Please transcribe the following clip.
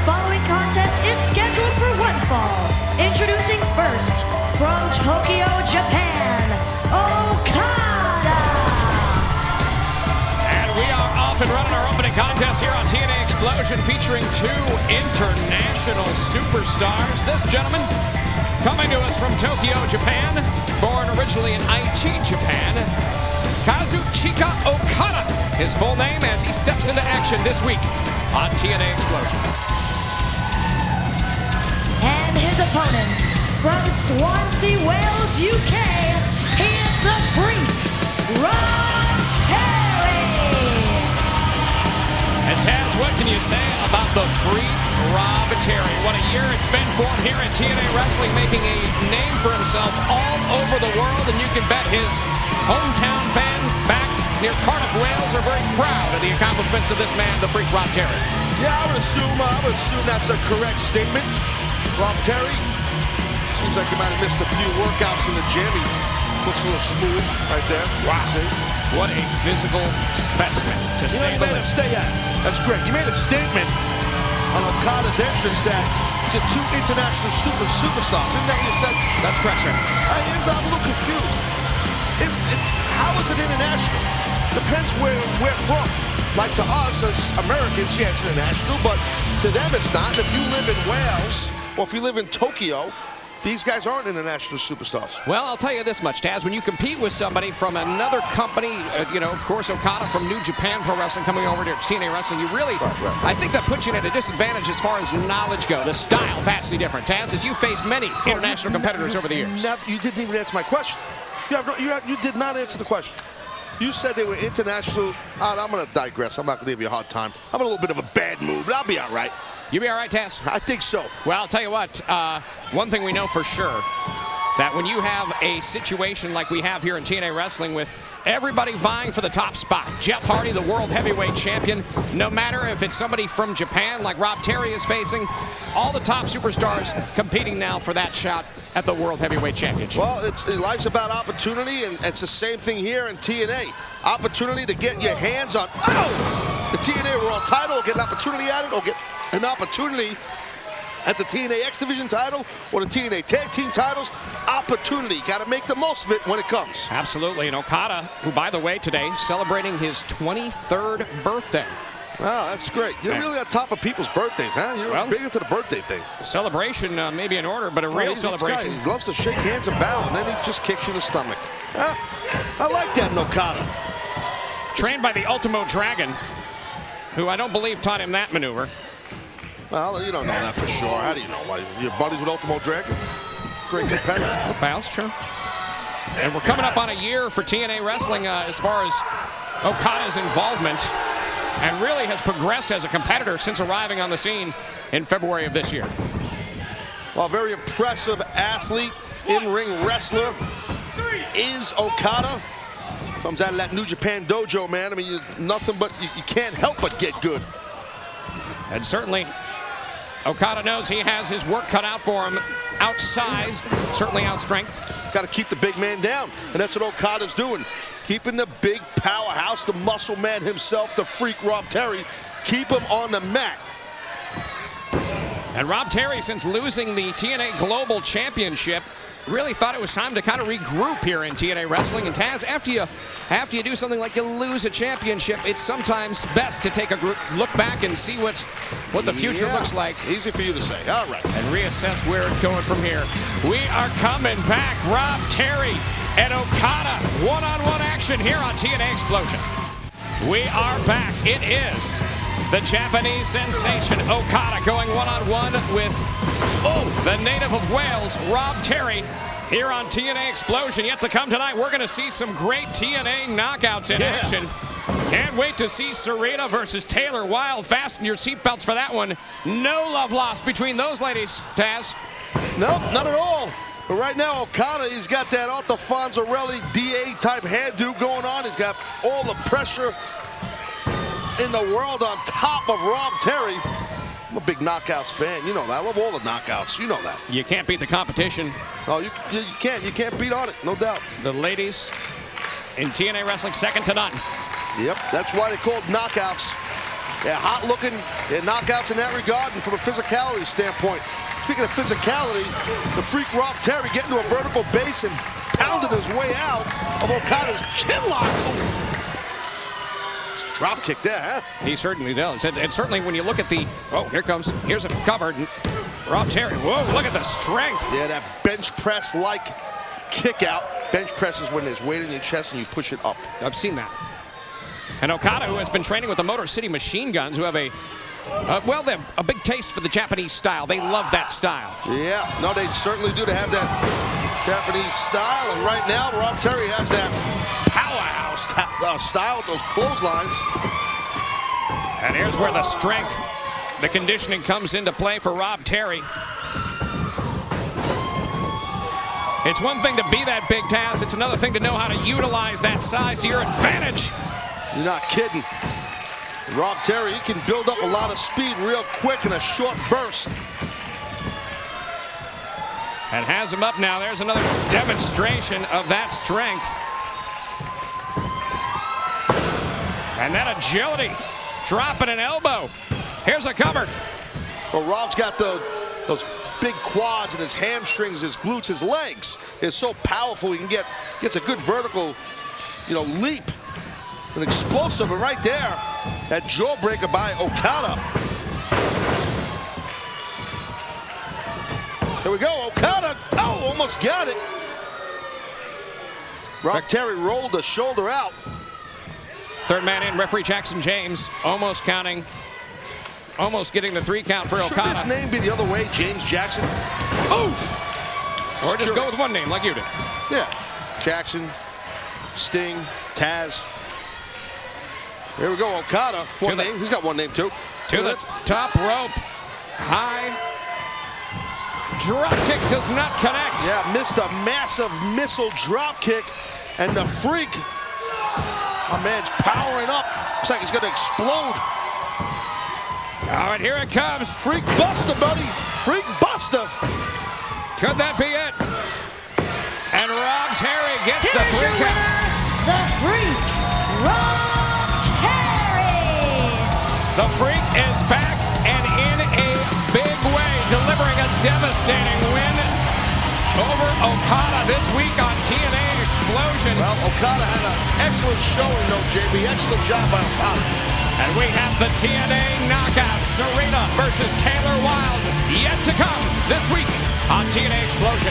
following contest is scheduled for one fall. Introducing first, from Tokyo, Japan, Okada. And we are off and running our opening contest here on TNA Explosion, featuring two international superstars. This gentleman, coming to us from Tokyo, Japan, born originally in Aichi, Japan, Kazuchika Okada, his full name, as he steps into action this week on TNA Explosion. And his opponent, from Swansea, Wales, UK, he is the Freak, Rob Terry. And Taz, what can you say about the Freak, Rob Terry? What a year it's been for him here in TNA Wrestling, making a name for himself all over the world, and you can bet his hometown fans back near Cardiff, Wales are very proud of the accomplishments of this man, the Freak, Rob Terry. Yeah, I would assume that's a correct statement. Rob Terry, seems like he might have missed a few workouts in the gym. He looks a little smooth right there. Wow. What a physical specimen, to say the least. That's great. You made a statement on Okada's entrance that he's two international superstars. Isn't that what you said? That's correct, sir. I'm a little confused. How is it international? Depends where we're from. Like to us as Americans, yeah, it's international, but to them it's not. And if you live in Wales, or if you live in Tokyo, these guys aren't international superstars. Well, I'll tell you this much, Taz. When you compete with somebody from another company, of course, Okada from New Japan Pro Wrestling coming over to TNA Wrestling, you really, I think that puts you at a disadvantage as far as knowledge goes. The style vastly different. Taz, as you face many international competitors over the years. You didn't even answer my question. You did not answer the question. You said they were international. I'm going to digress. I'm not going to give you a hard time. I'm in a little bit of a bad mood, but I'll be all right. You be all right, Taz? I think so. Well, I'll tell you what. One thing we know for sure, that when you have a situation like we have here in TNA Wrestling with everybody vying for the top spot, Jeff Hardy, the World Heavyweight Champion, no matter if it's somebody from Japan like Rob Terry is facing, all the top superstars competing now for that shot at the World Heavyweight Championship. Well, life's about opportunity, and it's the same thing here in TNA. Opportunity to get your hands on the TNA World title, or get an opportunity at it, or get an opportunity at the TNA X Division title or the TNA Tag Team titles. Opportunity. Got to make the most of it when it comes. Absolutely. And Okada, who, by the way, today celebrating his 23rd birthday. Wow, that's great. You're really on top of people's birthdays, huh? You're big into the birthday thing. Celebration may be in order, but a real celebration. He loves to shake hands and bow, and then he just kicks you in the stomach. I like that in Okada. Trained by the Ultimo Dragon, who I don't believe taught him that maneuver. Well, you don't know that for sure. How do you know? Why, you're buddies with Ultimo Dragon? Great competitor. Well, it's true. And we're coming up on a year for TNA Wrestling as far as Okada's involvement, and really has progressed as a competitor since arriving on the scene in February of this year. Well, very impressive athlete, in-ring wrestler is Okada. Comes out of that New Japan dojo, man. I mean, you can't help but get good. And certainly, Okada knows he has his work cut out for him. Outsized, certainly outstrength. Got to keep the big man down, and that's what Okada's doing. Keeping the big powerhouse, the muscle man himself, the Freak Rob Terry, keep him on the mat. And Rob Terry, since losing the TNA Global Championship, really thought it was time to kind of regroup here in TNA Wrestling. And Taz, after you do something like you lose a championship, it's sometimes best to take a look back and see what the future looks like. Easy for you to say. All right. And reassess where it's going from here. We are coming back. Rob Terry and Okada, one-on-one action here on TNA Explosion. We are back. It is the Japanese sensation Okada going one-on-one with the native of Wales, Rob Terry, here on TNA Explosion. Yet to come tonight, we're going to see some great TNA knockouts in action. Can't wait to see Sarita versus Taylor Wilde. Fasten your seatbelts for that one. No love lost between those ladies, Taz. Nope, not at all. But right now, Okada, he's got that Otto Fonzarelli DA type hairdo going on. He's got all the pressure in the world on top of Rob Terry. I'm a big knockouts fan. You know that. I love all the knockouts. You know that. You can't beat the competition. Oh, you can't. You can't beat on it. No doubt. The ladies in TNA Wrestling, second to none. Yep. That's why they're called knockouts. Yeah, hot looking knockouts in that regard, and from a physicality standpoint. Speaking of physicality, the Freak Rob Terry getting to a vertical base and pounded his way out of Okada's chin lock. Drop kick there, huh? He certainly does. And certainly when you look at the, here's a cover. Rob Terry, whoa, look at the strength. Yeah, that bench press-like kick out. Bench press is when there's weight in your chest and you push it up. I've seen that. And Okada, who has been training with the Motor City Machine Guns, who have a big taste for the Japanese style. They love that style. Yeah, no, they certainly do. They have that Japanese style, and right now, Rob Terry has that powerhouse style with those clotheslines. And here's where the strength, the conditioning comes into play for Rob Terry. It's one thing to be that big, Taz. It's another thing to know how to utilize that size to your advantage. You're not kidding. Rob Terry, he can build up a lot of speed real quick in a short burst. And has him up now. There's another demonstration of that strength. And that agility. Dropping an elbow. Here's a cover. Well, Rob's got those big quads and his hamstrings, his glutes, his legs is so powerful. He gets a good vertical, leap. An explosive, and right there, that jawbreaker by Okada. Here we go, Okada. Oh, almost got it. Rob Terry rolled the shoulder out. Third man in, referee Jackson James, almost counting. Almost getting the 3 count for Okada. Should his name be the other way, James Jackson? Oof! Or just go with one name like you did. Yeah. Jackson, Sting, Taz. Here we go, Okada. One name. He's got one name, too. To the top rope. High. Drop kick does not connect. Yeah, missed a massive missile drop kick. And the Freak, my man's powering up. Looks like he's going to explode. All right, here it comes. Freak Buster, buddy. Freak Buster. Could that be it? And Rob Terry gets the 3 count. The Freak, Rob Terry. The Freak is back and in a big way, delivering a devastating win over Okada this week on TNA Explosion. Well, Okada had an excellent showing, though, JB. Excellent job by Okada. And we have the TNA Knockout, Serena versus Taylor Wilde, yet to come this week on TNA Explosion.